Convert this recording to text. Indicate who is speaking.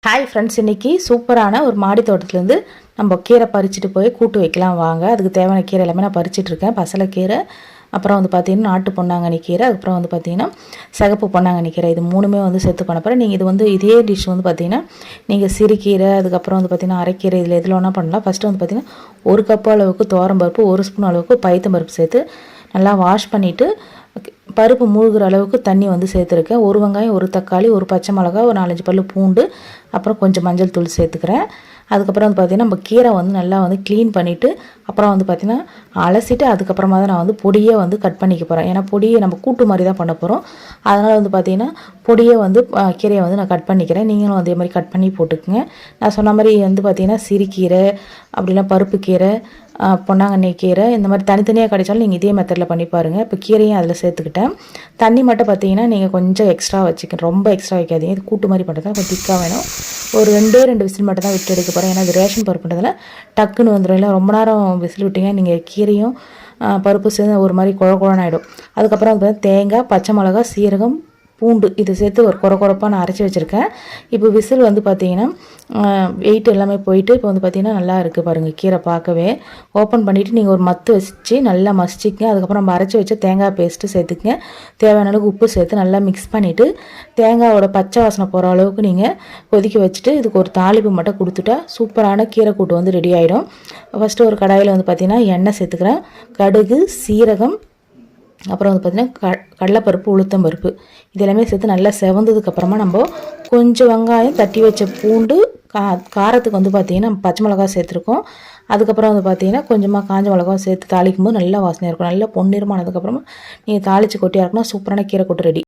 Speaker 1: Hi friends, இன்றைக்கி சூப்பரான ஒரு மாடி தோட்டத்துலேருந்து நம்ம கீரை பறிச்சுட்டு போய் கூட்டு வைக்கலாம் வாங்க. அதுக்கு தேவையான கீரை எல்லாமே நான் பறிச்சிட்ருக்கேன். பசலைக்கீரை, அப்புறம் வந்து பார்த்திங்கன்னா நாட்டு பொன்னாங்கண்ணி கீரை, அதுக்கப்புறம் வந்து பார்த்திங்கன்னா சிகப்பு பொன்னாங்கண்ணி கீரை. இது மூணுமே வந்து சேர்த்து பண்ண போகிறேன். நீங்கள் இது வந்து இதே டிஷ் வந்து பார்த்திங்கன்னா நீங்கள் சிறுகீரை, அதுக்கப்புறம் வந்து பார்த்திங்கன்னா அரைக்கீரை, இதில் எதில் வேணால் பண்ணலாம். ஃபஸ்ட்டு வந்து பார்த்திங்கன்னா 1 கப் அளவுக்கு துவரம்பருப்பு, 1 ஸ்பூன் அளவுக்கு பைத்தம்பருப்பு சேர்த்து நல்லா வாஷ் பண்ணிவிட்டு பருப்பு மூழ்கிற அளவுக்கு தண்ணி வந்து சேர்த்துருக்கேன். 1 வெங்காயம், 1 தக்காளி, 1 பச்சை மிளகா, ஒரு 4-5 பல்லு பூண்டு, அப்புறம் கொஞ்சம் மஞ்சள் தூள் சேர்த்துக்கிறேன். அதுக்கப்புறம் வந்து பார்த்திங்கன்னா நம்ம கீரை வந்து நல்லா வந்து க்ளீன் பண்ணிவிட்டு அப்புறம் வந்து பார்த்திங்கன்னா அலசிட்டு அதுக்கப்புறமா தான் நான் வந்து பொடியை வந்து கட் பண்ணிக்க போகிறேன். ஏன்னா பொடியை நம்ம கூட்டு மாதிரி தான் பண்ண போகிறோம். அதனால் வந்து பார்த்திங்கன்னா பொடியை வந்து கீரையை வந்து நான் கட் பண்ணிக்கிறேன். நீங்களும் அதே மாதிரி கட் பண்ணி போட்டுக்குங்க. நான் சொன்ன மாதிரி வந்து பார்த்திங்கன்னா சிறுகீரை, அப்படிலாம் பருப்பு கீரை, பொன்னாங்கண்ணி கீரை, இந்த மாதிரி தனித்தனியாக கிடைச்சாலும் நீங்கள் இதே மெத்தடில் பண்ணி பாருங்கள். இப்போ கீரையும் அதில் சேர்த்துக்கிட்டேன். தண்ணி மட்டும் பார்த்தீங்கன்னா நீங்கள் கொஞ்சம் எக்ஸ்ட்ரா வச்சுக்கணும், ரொம்ப எக்ஸ்ட்ரா வைக்காதீங்க. இது கூட்டு மாதிரி பண்ணுறது தான் கொஞ்சம் திக்காக வேணும். ஒரு 2 விசில் மட்டும் தான் விட்டு எடுக்க போகிறேன். ஏன்னா இது ரேஷன் பருப்புன்றதுல டக்குன்னு வந்துடும். இல்லை ரொம்ப நேரம் விசில் விட்டிங்க நீங்கள் கீரையும் பருப்பு சேர்ந்து ஒரு மாதிரி குழன்னு ஆகிடும். அதுக்கப்புறம் வந்து தேங்காய், பச்சை மிளகா, சீரகம், பூண்டு இது சேர்த்து ஒரு குறப்பாக நான் அரைச்சி வச்சுருக்கேன். இப்போ விசில் வந்து பார்த்திங்கன்னா வெயிட் எல்லாமே போயிட்டு இப்போ வந்து பார்த்திங்கன்னா நல்லா இருக்குது பாருங்கள். கீரை பார்க்கவே ஓப்பன் பண்ணிவிட்டு நீங்கள் ஒரு மத்து வச்சு நல்லா மசிச்சிக்கங்க. அதுக்கப்புறம் நம்ம அரைச்சி வச்ச தேங்காய் பேஸ்ட்டு சேர்த்துக்குங்க. தேவையான அளவுக்கு உப்பு சேர்த்து நல்லா மிக்ஸ் பண்ணிவிட்டு தேங்காயோட பச்சை வாசனை போகிற அளவுக்கு நீங்கள் கொதிக்க வச்சுட்டு இதுக்கு ஒரு தாளிப்பு மட்டும் கொடுத்துட்டா சூப்பரான கீரை கூட்டு வந்து ரெடி ஆகிடும். ஃபஸ்ட்டு ஒரு கடாயில் வந்து பார்த்திங்கன்னா எண்ணெய் சேர்த்துக்கிறேன். கடுகு, சீரகம், அப்புறம் வந்து பார்த்திங்கன்னா கடலைப்பருப்பு, உளுத்தம்பருப்பு இது எல்லாமே சேர்த்து நல்லா செவந்ததுக்கப்புறமா நம்ம கொஞ்சம் வெங்காயம், தட்டி வச்ச பூண்டு, காரத்துக்கு வந்து பார்த்திங்கன்னா பச்சை மிளகா சேர்த்துருக்கோம். அதுக்கப்புறம் வந்து பார்த்திங்கன்னா கொஞ்சமாக காஞ்ச மிளகா சேர்த்து தாளிக்கும் போது நல்லா வாசனையாக இருக்கும். நல்லா பொன்னிறமானதுக்கப்புறமா நீங்கள் தாளித்து கொட்டியாக இருக்குன்னா சூப்பரான கீரை கூட்டு ரெடி.